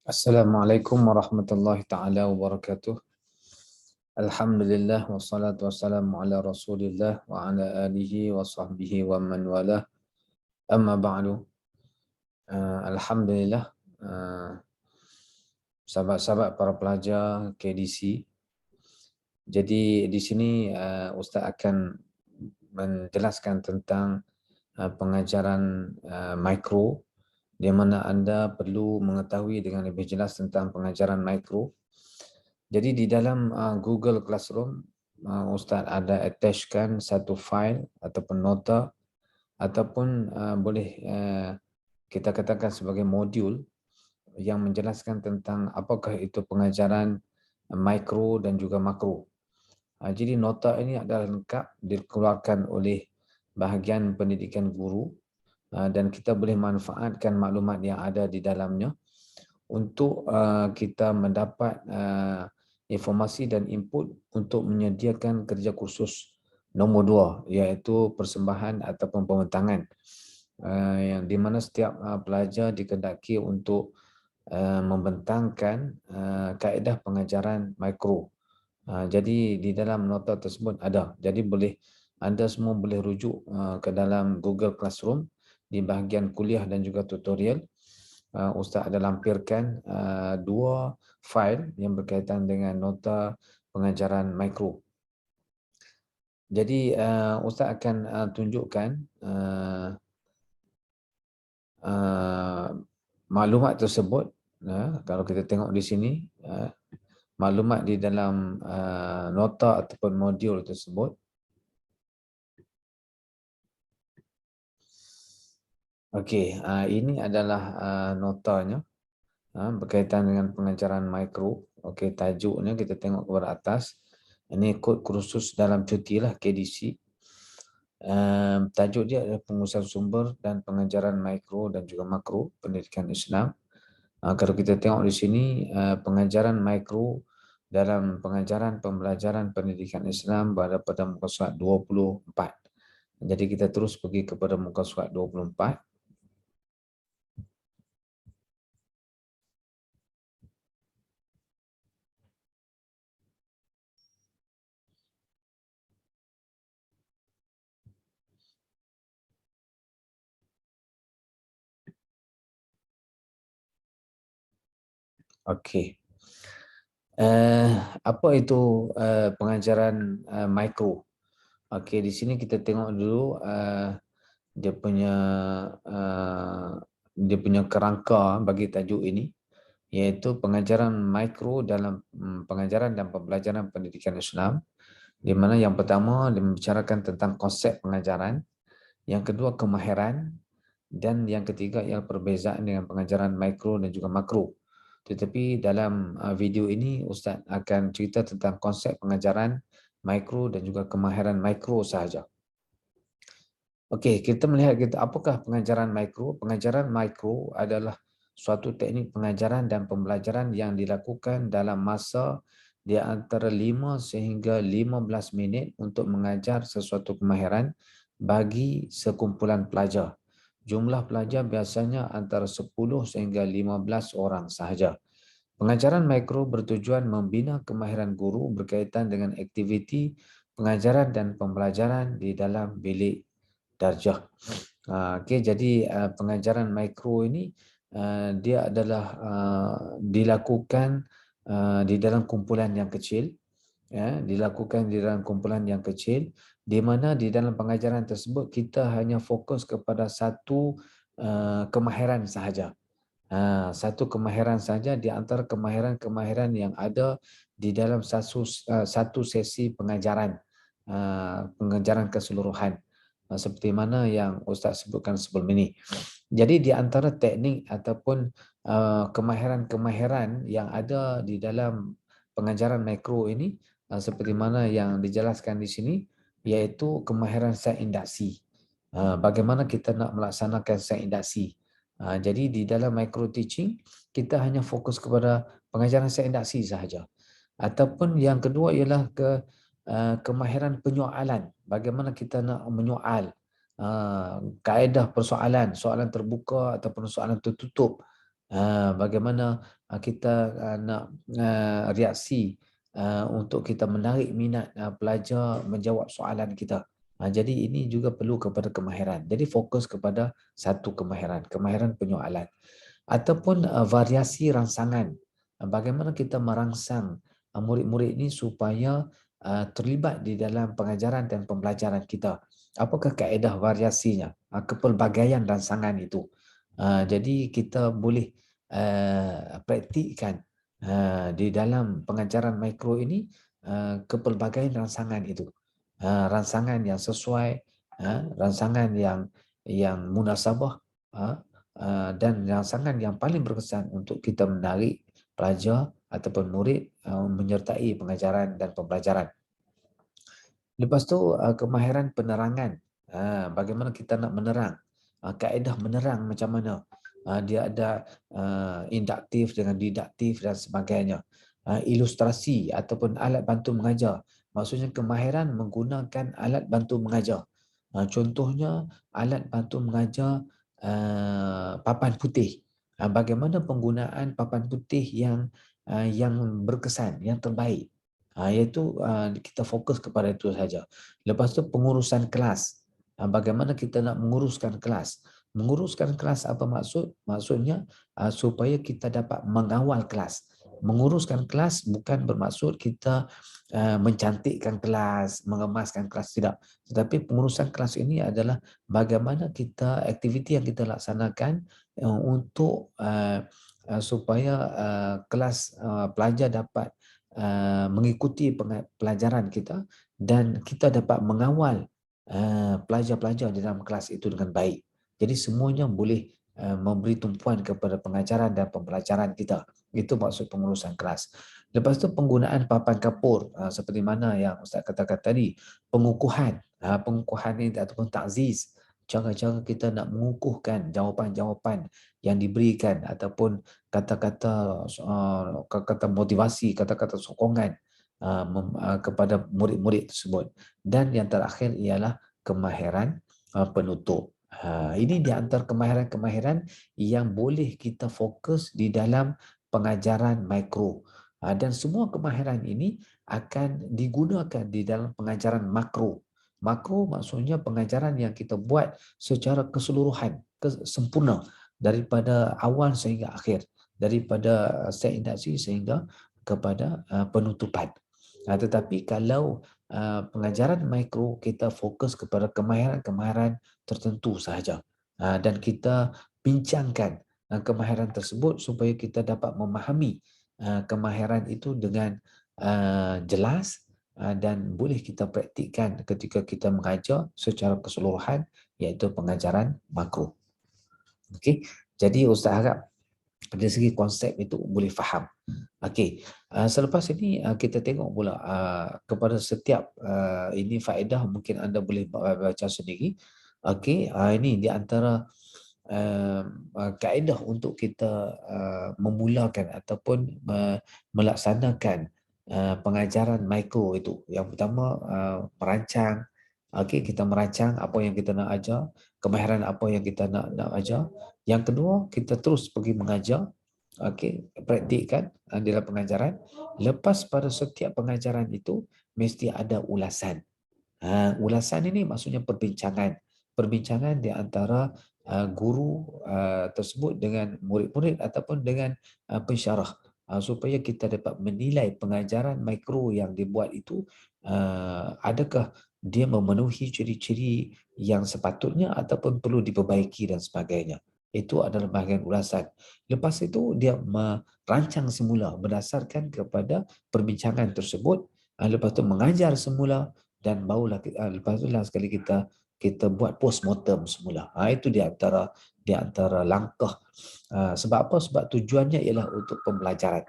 Assalamualaikum warahmatullahi taala wabarakatuh. Alhamdulillah wassalatu wassalamu ala Rasulillah wa ala alihi wa sahbihi wa man walah. Amma ba'du. Alhamdulillah, uh, sahabat-sahabat para pelajar KDC. Jadi di sini Ustaz akan menjelaskan tentang pengajaran mikro, di mana anda perlu mengetahui dengan lebih jelas tentang pengajaran mikro. Jadi di dalam Google Classroom, Ustaz ada attachkan satu file ataupun nota ataupun boleh kita katakan sebagai modul yang menjelaskan tentang apakah itu pengajaran mikro dan juga makro. Jadi nota ini adalah lengkap dikeluarkan oleh bahagian pendidikan guru dan kita boleh manfaatkan maklumat yang ada di dalamnya untuk kita mendapat informasi dan input untuk menyediakan kerja kursus nombor 2, iaitu persembahan ataupun pembentangan, yang di mana setiap pelajar dikehendaki untuk membentangkan kaedah pengajaran mikro. Jadi di dalam nota tersebut ada. Jadi anda semua boleh rujuk ke dalam Google Classroom di bahagian kuliah dan juga tutorial. Ustaz ada lampirkan dua fail yang berkaitan dengan nota pengajaran mikro. Jadi Ustaz akan tunjukkan maklumat tersebut. Kalau kita tengok di sini, maklumat di dalam nota ataupun modul tersebut. Okey, ini adalah notanya berkaitan dengan pengajaran mikro. Okey, tajuknya kita tengok ke atas. Ini kod kursus dalam cuti lah, KDC. Tajuk dia adalah pengurusan sumber dan pengajaran mikro dan juga makro pendidikan Islam. Kalau kita tengok di sini, pengajaran mikro dalam pengajaran pembelajaran pendidikan Islam berada pada muka surat 24. Jadi kita terus pergi kepada muka surat 24. Okey. Apa itu pengajaran mikro? Okey, di sini kita tengok dulu dia punya kerangka bagi tajuk ini, iaitu pengajaran mikro dalam pengajaran dan pembelajaran pendidikan Islam, di mana yang pertama dia membicarakan tentang konsep pengajaran, yang kedua kemahiran, dan yang ketiga ialah perbezaan dengan pengajaran mikro dan juga makro. Tetapi dalam video ini Ustaz akan cerita tentang konsep pengajaran mikro dan juga kemahiran mikro sahaja. Okey, kita melihat apakah pengajaran mikro? Pengajaran mikro adalah suatu teknik pengajaran dan pembelajaran yang dilakukan dalam masa di antara 5 sehingga 15 minit untuk mengajar sesuatu kemahiran bagi sekumpulan pelajar. Jumlah pelajar biasanya antara 10 sehingga 15 orang sahaja. Pengajaran mikro bertujuan membina kemahiran guru berkaitan dengan aktiviti pengajaran dan pembelajaran di dalam bilik darjah. Okey, jadi pengajaran mikro ini dia adalah dilakukan di dalam kumpulan yang kecil, dilakukan di dalam kumpulan yang kecil, di mana di dalam pengajaran tersebut kita hanya fokus kepada satu kemahiran sahaja. Satu kemahiran saja di antara kemahiran-kemahiran yang ada di dalam satu sesi pengajaran, pengajaran keseluruhan, seperti mana yang Ustaz sebutkan sebelum ini. Jadi di antara teknik ataupun kemahiran-kemahiran yang ada di dalam pengajaran mikro ini, seperti mana yang dijelaskan di sini, iaitu kemahiran sains induksi. Bagaimana kita nak melaksanakan sains induksi. Jadi di dalam micro teaching, kita hanya fokus kepada pengajaran sains induksi sahaja. Ataupun yang kedua ialah kemahiran penyoalan. Bagaimana kita nak menyoal, kaedah persoalan, soalan terbuka ataupun soalan tertutup. bagaimana kita nak reaksi untuk kita menarik minat pelajar menjawab soalan kita. Jadi ini juga perlu kepada kemahiran. Jadi fokus kepada satu kemahiran, kemahiran penyoalan. Ataupun variasi rangsangan. Bagaimana kita merangsang murid-murid ini supaya terlibat di dalam pengajaran dan pembelajaran kita. Apakah kaedah variasinya? Kepelbagaian rangsangan itu. Jadi kita boleh praktikkan di dalam pengajaran mikro ini kepelbagaian rangsangan itu. Rangsangan yang sesuai, rangsangan yang munasabah, dan rangsangan yang paling berkesan untuk kita menarik pelajar ataupun murid menyertai pengajaran dan pembelajaran. Lepas tu kemahiran penerangan. Bagaimana kita nak menerang. Kaedah menerang macam mana. Dia ada induktif dengan didaktif dan sebagainya. Ilustrasi ataupun alat bantu mengajar. Maksudnya kemahiran menggunakan alat bantu mengajar. Contohnya alat bantu mengajar papan putih. Bagaimana penggunaan papan putih yang berkesan, yang terbaik. Iaitu kita fokus kepada itu saja. Lepas tu pengurusan kelas. Bagaimana kita nak menguruskan kelas. Menguruskan kelas apa maksud? Maksudnya supaya kita dapat mengawal kelas. Menguruskan kelas bukan bermaksud kita mencantikkan kelas, mengemaskan kelas, tidak. Tetapi pengurusan kelas ini adalah bagaimana kita, aktiviti yang kita laksanakan untuk supaya kelas pelajar dapat mengikuti pelajaran kita dan kita dapat mengawal pelajar-pelajar di dalam kelas itu dengan baik. Jadi semuanya boleh memberi tumpuan kepada pengajaran dan pembelajaran kita. Itu maksud pengurusan kelas. Lepas tu penggunaan papan kapur seperti mana yang Ustaz katakan tadi, pengukuhan. Pengukuhan ini ataupun takziz. Cara-cara kita nak mengukuhkan jawapan-jawapan yang diberikan ataupun kata-kata kata motivasi, kata-kata sokongan kepada murid-murid tersebut. Dan yang terakhir ialah kemahiran penutup. Ini di antara kemahiran-kemahiran yang boleh kita fokus di dalam pengajaran mikro. Dan semua kemahiran ini akan digunakan di dalam pengajaran makro. Makro maksudnya pengajaran yang kita buat secara keseluruhan, sempurna daripada awal sehingga akhir, daripada set induksi sehingga kepada penutupan. Tetapi kalau pengajaran mikro kita fokus kepada kemahiran-kemahiran tertentu sahaja dan kita bincangkan kemahiran tersebut supaya kita dapat memahami kemahiran itu dengan jelas dan boleh kita praktikkan ketika kita mengajar secara keseluruhan, iaitu pengajaran makro. Okey, jadi Ustaz harap dari segi konsep itu boleh faham. Okey, selepas ini kita tengok pula kepada setiap ini faedah mungkin anda boleh baca sendiri. Okey, ini di antara kaedah untuk kita memulakan ataupun melaksanakan pengajaran mikro itu. Yang pertama merancang. Okey, kita merancang apa yang kita nak ajar, kemahiran apa yang kita nak ajar. Yang kedua, kita terus pergi mengajar. Okey, praktikkan dalam pengajaran. Lepas pada setiap pengajaran itu mesti ada ulasan. Ulasan ini maksudnya perbincangan. Perbincangan di antara guru tersebut dengan murid-murid ataupun dengan pensyarah supaya kita dapat menilai pengajaran mikro yang dibuat itu adakah dia memenuhi ciri-ciri yang sepatutnya ataupun perlu diperbaiki dan sebagainya. Itu adalah bahagian ulasan. Lepas itu dia merancang semula berdasarkan kepada perbincangan tersebut. Lepas itu mengajar semula dan barulah lepas itulah sekali kita buat postmortem semula. Itu di antara langkah. Sebab apa? Sebab tujuannya ialah untuk pembelajaran.